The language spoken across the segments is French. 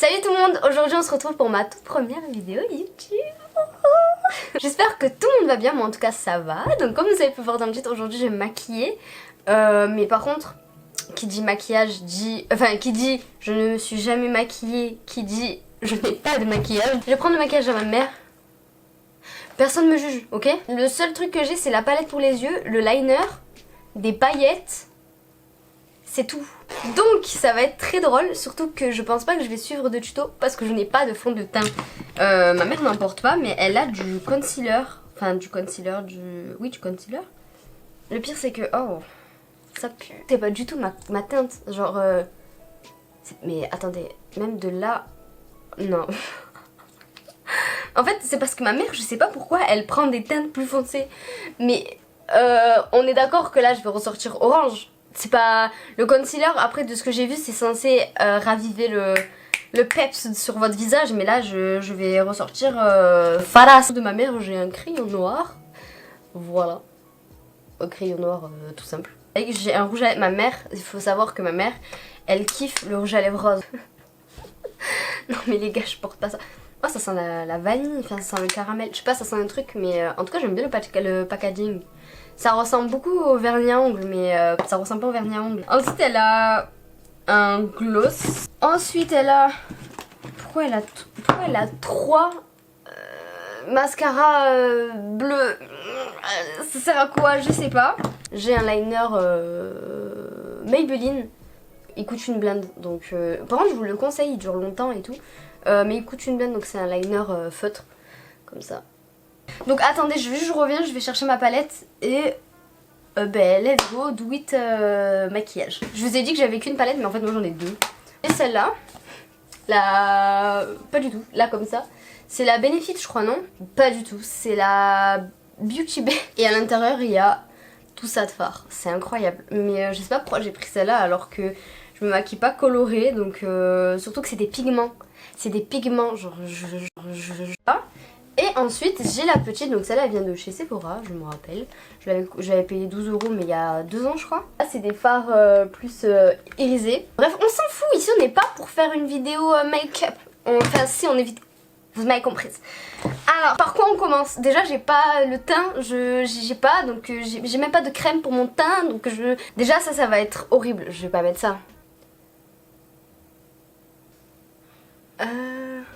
Salut tout le monde, aujourd'hui on se retrouve pour ma toute première vidéo YouTube. J'espère que tout le monde va bien, moi en tout cas ça va. Donc comme vous avez pu voir dans le titre, aujourd'hui je vais me maquiller. Mais par contre, qui dit maquillage dit... Enfin, qui dit je ne me suis jamais maquillée, qui dit je n'ai pas de maquillage. Je vais prendre le maquillage à ma mère. Personne me juge, ok? Le seul truc que j'ai c'est la palette pour les yeux, le liner, des paillettes. C'est tout. Donc ça va être très drôle, surtout que je pense pas que je vais suivre de tuto parce que je n'ai pas de fond de teint. Ma mère n'en porte pas, mais elle a du concealer. Enfin du concealer, oui du concealer. Le pire c'est que, oh, ça pue. C'est pas du tout ma teinte, genre... Mais attendez, même de là... Non. En fait c'est parce que ma mère, je sais pas pourquoi, elle prend des teintes plus foncées. Mais on est d'accord que là je vais ressortir orange. C'est pas... Le concealer, après de ce que j'ai vu, c'est censé raviver le peps sur votre visage. Mais là, je vais ressortir fadasse. De ma mère, j'ai un crayon noir. Voilà. Un crayon noir tout simple. Et j'ai un rouge à lèvres. Ma mère, il faut savoir que ma mère, elle kiffe le rouge à lèvres rose. Non mais les gars, je porte pas ça. Oh, ça sent la vanille, enfin ça sent le caramel. Je sais pas, ça sent un truc, mais en tout cas, j'aime bien le packaging. Ça ressemble beaucoup au vernis à ongles, mais ça ressemble pas au vernis à ongles. Ensuite, elle a un gloss. Ensuite, elle a... Pourquoi elle a trois mascaras bleus? Ça sert à quoi? Je sais pas. J'ai un liner Maybelline. Il coûte une blinde. Donc, par contre, je vous le conseille, il dure longtemps et tout. Mais il coûte une blinde, donc c'est un liner feutre. Comme ça. Donc attendez, je reviens, je vais chercher ma palette et let's go, do it maquillage. Je vous ai dit que j'avais qu'une palette, mais en fait moi j'en ai deux. Et celle-là, pas du tout, là comme ça, c'est la Benefit je crois, non? Pas du tout, c'est la Beauty Bay. Et à l'intérieur il y a tout ça de fard, c'est incroyable. Mais je sais pas pourquoi j'ai pris celle-là alors que je me maquille pas colorée, donc surtout que c'est des pigments. C'est des pigments, genre Et ensuite j'ai la petite, donc celle-là elle vient de chez Sephora, je me rappelle. Je l'avais payé 12 € mais il y a 2 ans je crois. Là c'est des fards plus irisés. Bref on s'en fout, ici on n'est pas pour faire une vidéo make-up. Enfin si on évite, vous m'avez comprise. Alors par quoi on commence? Déjà j'ai pas le teint, j'ai pas, donc j'ai même pas de crème pour mon teint. Donc déjà ça va être horrible, je vais pas mettre ça.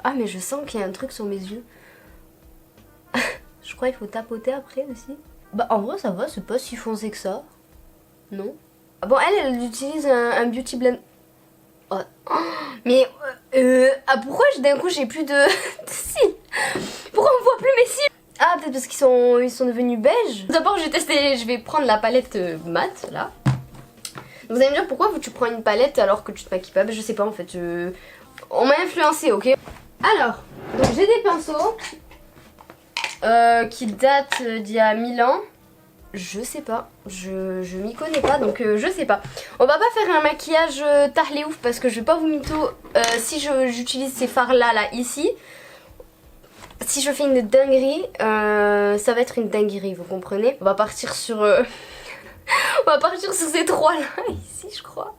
Ah mais je sens qu'il y a un truc sur mes yeux. Je crois qu'il faut tapoter après aussi. Bah en vrai ça va, c'est pas si foncé que ça. Non. Ah bon elle utilise un beauty blend. Oh. Mais pourquoi d'un coup j'ai plus de cils? Pourquoi on voit plus mes cils? Ah peut-être parce qu'ils sont devenus beige. D'abord je vais prendre la palette mat là. Vous allez me dire pourquoi tu prends une palette alors que tu te maquilles pas? Je sais pas en fait. On m'a influencé, ok? Alors, donc j'ai des pinceaux qui datent d'il y a 1000 ans. Je sais pas, je m'y connais pas donc je sais pas. On va pas faire un maquillage tarlé ouf parce que je vais pas vous mytho si j'utilise ces fards là ici. Si je fais une dinguerie, ça va être une dinguerie, vous comprenez? On va partir sur on va partir sur ces trois là ici je crois.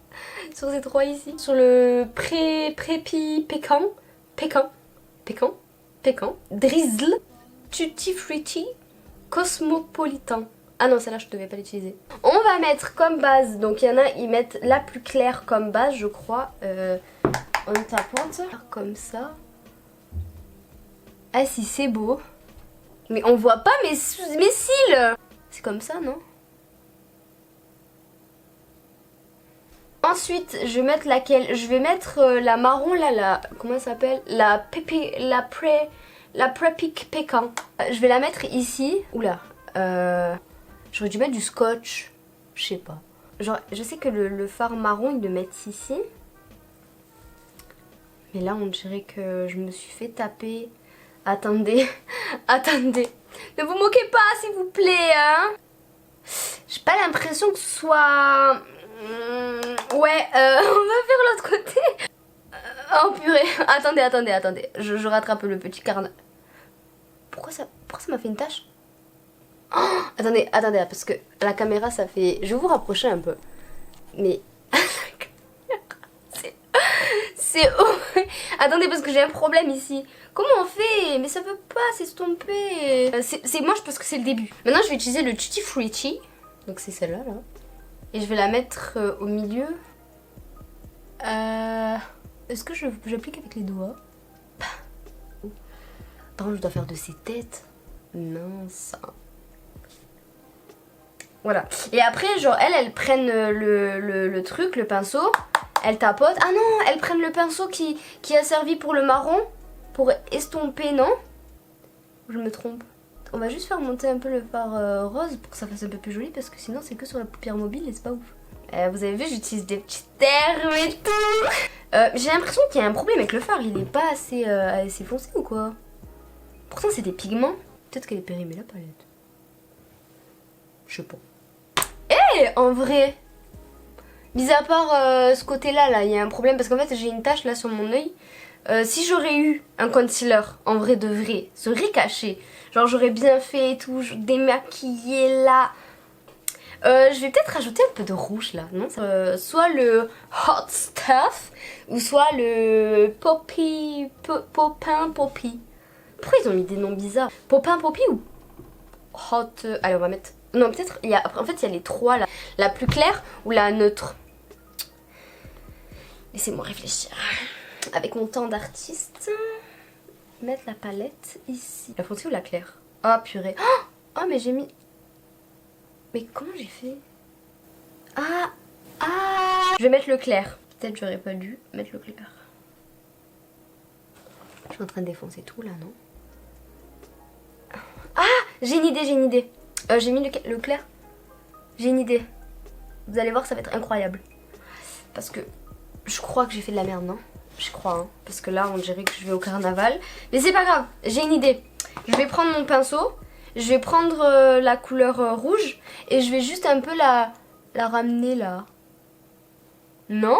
Sur ces trois ici. Sur le prépi pécan, drizzle, tutti frutti, cosmopolitan. Ah non, celle-là je devais pas l'utiliser. On va mettre comme base, donc il y en a ils mettent la plus claire comme base je crois. On tapote comme ça. Ah si c'est beau. Mais on voit pas mes cils. C'est comme ça non? Ensuite, je vais mettre laquelle? Je vais mettre la marron là, comment elle s'appelle? La Prepic Pécan. Je vais la mettre ici. Oula. J'aurais dû mettre du scotch. Je sais pas. Genre, je sais que le fard marron, ils le mettent ici. Mais là, on dirait que je me suis fait taper. Attendez. Attendez. Ne vous moquez pas, s'il vous plaît, hein. J'ai pas l'impression que ce soit... Ouais, on va faire l'autre côté. Oh purée, attendez. Je rattrape le petit carnet. Pourquoi ça m'a fait une tache? Oh, attendez, parce que la caméra ça fait... Je vais vous rapprocher un peu. Mais... c'est... Oh. Attendez, parce que j'ai un problème ici. Comment on fait? Mais ça veut pas s'estomper. C'est moi, je pense que c'est le début. Maintenant, je vais utiliser le Tutti Frutti. Donc c'est celle-là, là. Et je vais la mettre au milieu. Est-ce que j'applique avec les doigts? Par contre, je dois faire de ces têtes. Mince. Voilà. Et après, genre, elles prennent le truc, le pinceau. Elles tapotent. Ah non, elles prennent le pinceau qui a servi pour le marron. Pour estomper, non? Je me trompe. On va juste faire monter un peu le fard rose pour que ça fasse un peu plus joli. Parce que sinon, c'est que sur la paupière mobile et c'est pas ouf. Vous avez vu, j'utilise des petits termes et tout. J'ai l'impression qu'il y a un problème avec le fard. Il est pas assez foncé ou quoi? Pourtant, c'est des pigments. Peut-être qu'elle est périmée la palette. Je sais pas. En vrai, mis à part ce côté-là, là, il y a un problème parce qu'en fait, j'ai une tache là sur mon œil. Si j'aurais eu un concealer, en vrai de vrai, serait caché. Genre, j'aurais bien fait et tout, démaquillé là. Je vais peut-être rajouter un peu de rouge là, non? Soit le Hot Stuff, ou soit le Poppy, Popin Poppy. Pourquoi ils ont mis des noms bizarres? Popin Poppy ou Hot... Allez, on va mettre... Non, peut-être, en fait, il y a les trois là. La plus claire ou la neutre. Laissez-moi réfléchir. Avec mon temps d'artiste, mettre la palette ici. La foncée ou la claire? Ah, purée. Oh, mais j'ai mis... Mais comment j'ai fait? Ah. Je vais mettre le clair. Peut-être j'aurais pas dû mettre le clair. Je suis en train de défoncer tout là, non? Ah, j'ai une idée. J'ai mis le clair. J'ai une idée. Vous allez voir, ça va être incroyable. Parce que je crois que j'ai fait de la merde, non? Je crois, hein. Parce que là, on dirait que je vais au carnaval. Mais c'est pas grave, j'ai une idée. Je vais prendre mon pinceau. Je vais prendre la couleur rouge. Et je vais juste un peu la ramener là. Non?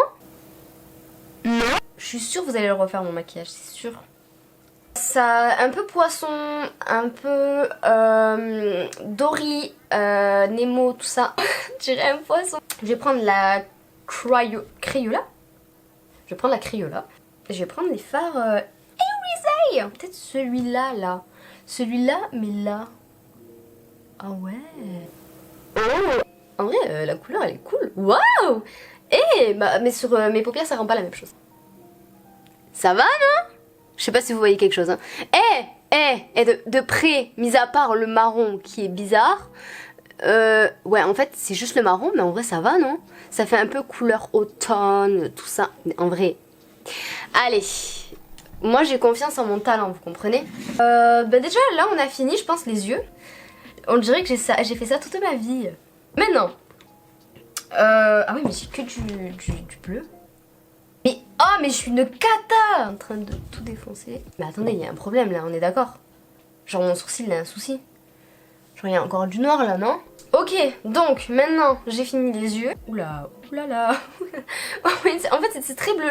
Non? Je suis sûre que vous allez le refaire, mon maquillage, c'est sûr. Ça, un peu poisson, un peu Dory, Nemo, tout ça. Je dirais un poisson. Je vais prendre la Crayola. Je vais prendre la Crayola. Je vais prendre les fards Irisé. Peut-être celui-là, là. Celui-là, mais là. Ah ouais. Oh. En vrai, la couleur, elle est cool. Waouh. Mais sur mes paupières, ça rend pas la même chose. Ça va, non? Je sais pas si vous voyez quelque chose. Hein. Et de près, mis à part le marron qui est bizarre. Ouais, en fait, c'est juste le marron, mais en vrai, ça va, non? Ça fait un peu couleur automne, tout ça. Mais en vrai. Allez. Moi, j'ai confiance en mon talent, vous comprenez? Déjà, là, on a fini, je pense, les yeux. On dirait que j'ai fait ça toute ma vie. Maintenant. Ah oui, mais j'ai que du bleu. Mais oh, mais je suis une cata en train de tout défoncer. Mais attendez, il y a un problème là, on est d'accord? Genre mon sourcil il a un souci. Genre il y a encore du noir là, non? Ok, donc maintenant j'ai fini les yeux. Oula, oulala. En fait c'est très bleu.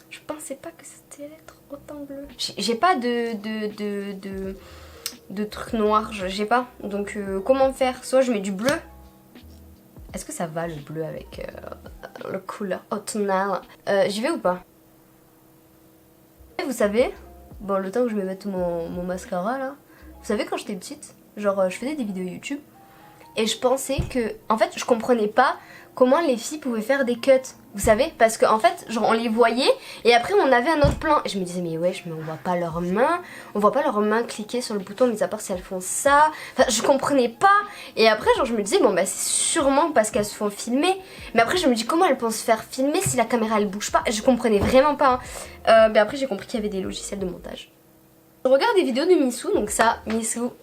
Je pensais pas que c'était allait être autant bleu. J'ai pas de trucs noirs, j'ai pas. Donc comment faire? Soit je mets du bleu. Est-ce que ça va le bleu avec la couleur automnale? J'y vais ou pas? Vous savez, bon le temps que je me mette mon mascara là, vous savez quand j'étais petite, genre je faisais des vidéos YouTube et je pensais que, en fait je comprenais pas comment les filles pouvaient faire des cuts, vous savez, parce qu'en fait genre on les voyait et après on avait un autre plan et je me disais mais wesh, mais on voit pas leurs mains cliquer sur le bouton, mais à part si elles font ça, enfin je comprenais pas. Et après genre je me disais bon bah c'est sûrement parce qu'elles se font filmer, mais après je me dis comment elles pensent se faire filmer si la caméra elle bouge pas, je comprenais vraiment pas. Mais après j'ai compris qu'il y avait des logiciels de montage. Je regarde des vidéos de Missou, donc ça, Missou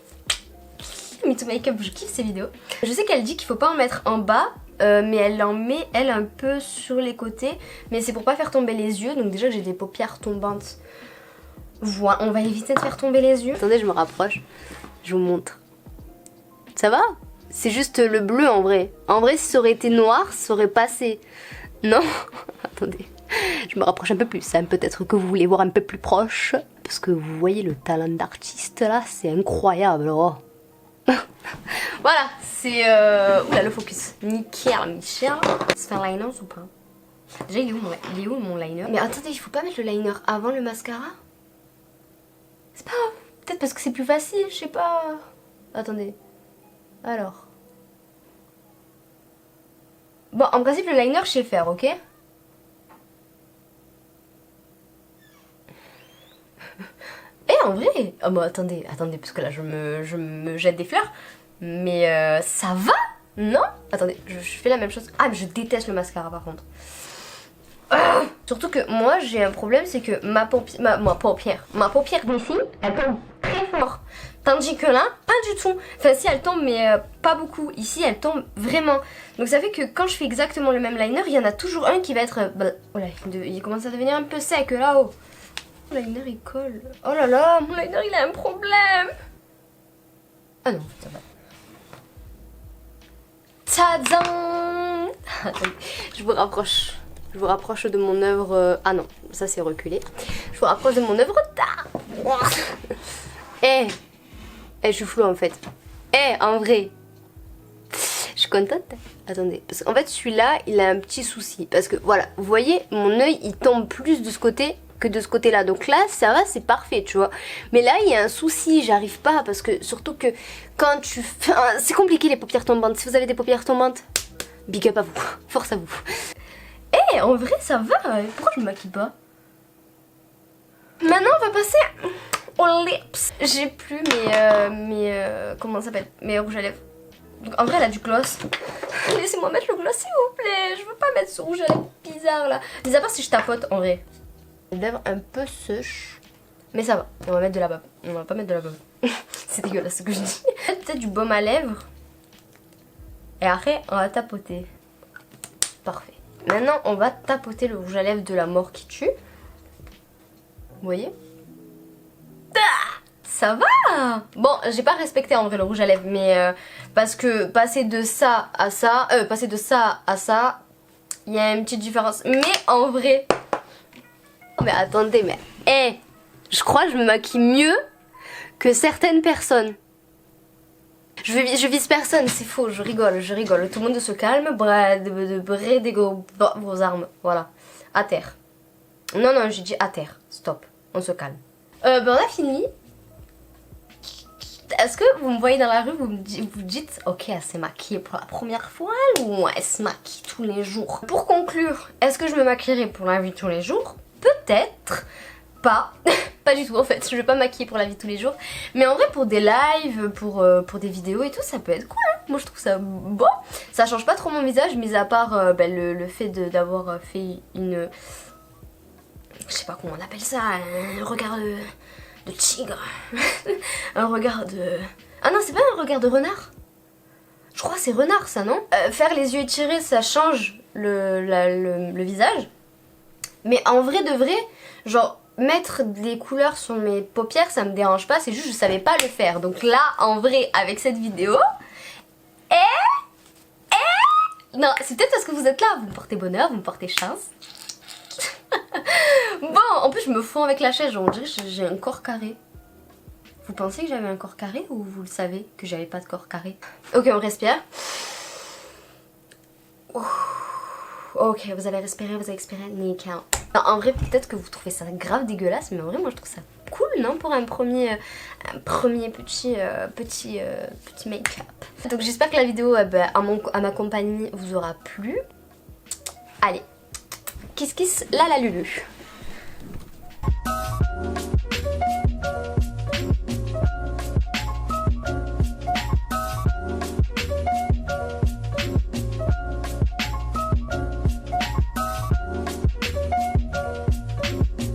Makeup, je kiffe ces vidéos. Je sais qu'elle dit qu'il faut pas en mettre en bas, mais elle en met elle un peu sur les côtés, mais c'est pour pas faire tomber les yeux. Donc déjà j'ai des paupières tombantes. Voilà, on va éviter de faire tomber les yeux. Attendez, je me rapproche, je vous montre. Ça va? C'est juste le bleu en vrai. En vrai si ça aurait été noir, ça aurait passé. Non? Attendez, je me rapproche un peu plus, hein. Peut-être que vous voulez voir un peu plus proche, parce que vous voyez le talent d'artiste là, c'est incroyable. Oh. Voilà, c'est... Oula, le focus. Nickel, Michel. Ça fait un liner ou pas? Déjà il est où mon liner? Mais attendez, il faut pas mettre le liner avant le mascara? C'est pas grave. Peut-être parce que c'est plus facile, je sais pas. Attendez. Alors. Bon, en principe, le liner, je sais faire, ok? Eh, en vrai. Oh, bon, attendez, parce que là, je me jette des fleurs. Mais ça va? Non? Attendez, je fais la même chose. Ah, mais je déteste le mascara, par contre. Surtout que moi, j'ai un problème, c'est que ma paupière d'ici, elle tombe très fort. Tandis que là, pas du tout. Enfin si, elle tombe mais pas beaucoup. Ici, elle tombe vraiment. Donc ça fait que quand je fais exactement le même liner, il y en a toujours un qui va être... oh là, il commence à devenir un peu sec là-haut. Mon liner il colle. Oh là là, mon liner il a un problème. Ah non, ça va. Tadam. Attendez, je vous rapproche. Je vous rapproche de mon œuvre... Ah non, ça c'est reculé. Je vous rapproche de mon œuvre d'art. Je suis floue en fait. En vrai. Je suis contente. Attendez, parce qu'en fait celui-là, il a un petit souci. Parce que voilà, vous voyez, mon œil, il tombe plus de ce côté que de ce côté-là. Donc là, ça va, c'est parfait, tu vois. Mais là, il y a un souci, j'arrive pas. Parce que surtout que quand tu... c'est compliqué les paupières tombantes. Si vous avez des paupières tombantes, big up à vous. Force à vous. En vrai, ça va. Pourquoi je me maquille pas? Maintenant, on va passer aux lips. J'ai plus comment ça s'appelle? Mes rouges à lèvres. Donc, en vrai, elle a du gloss. Laissez-moi mettre le gloss, s'il vous plaît. Je veux pas mettre ce rouge à lèvres bizarre, là. Mais à part si je tapote, en vrai. Les lèvres un peu sèches. Mais ça va. On va mettre de la bave. On va pas mettre de la bave. C'est dégueulasse ce que je dis. Peut-être du baume à lèvres. Et après, on va tapoter. Parfait. Maintenant, on va tapoter le rouge à lèvres de la mort qui tue. Vous voyez? Ça va. Bon, j'ai pas respecté en vrai le rouge à lèvres, mais parce que passer de ça à ça, il y a une petite différence. Mais en vrai... Oh, mais attendez, mais... je crois que je me maquille mieux que certaines personnes. Je vise personne, c'est faux, je rigole. Tout le monde se calme, bradez vos armes, voilà. À terre. Non, j'ai dit à terre, stop, on se calme. On a fini. Est-ce que vous me voyez dans la rue, vous dites, ok, elle s'est maquillée pour la première fois ou elle se maquille tous les jours? Pour conclure, est-ce que je me maquillerai pour la vie tous les jours? Peut-être. Pas. Pas du tout en fait, je vais pas me maquiller pour la vie de tous les jours. Mais en vrai pour des lives, pour des vidéos et tout, ça peut être cool hein. Moi je trouve ça bon. Ça change pas trop mon visage, mis à part le fait d'avoir fait une... Je sais pas comment on appelle ça, un regard de tigre. Un regard de... Ah non, c'est pas un regard de renard. Je crois que c'est renard ça, non? Faire les yeux étirés, ça change le visage. Mais en vrai de vrai, genre... mettre des couleurs sur mes paupières, ça me dérange pas, c'est juste que je savais pas le faire. Donc là, en vrai, avec cette vidéo, non, c'est peut-être parce que vous êtes là, vous me portez bonheur, vous me portez chance. Bon, en plus je me fonds avec la chaise, on dirait que j'ai un corps carré. Vous pensez que j'avais un corps carré ou vous le savez que j'avais pas de corps carré? Ok, on respire. Ok, vous avez respiré, vous avez expiré, nickel. Non, en vrai, peut-être que vous trouvez ça grave dégueulasse, mais en vrai, moi je trouve ça cool, non? Pour un premier petit make-up. Donc j'espère que la vidéo à ma compagnie vous aura plu. Allez, kiss kiss, la Lulu.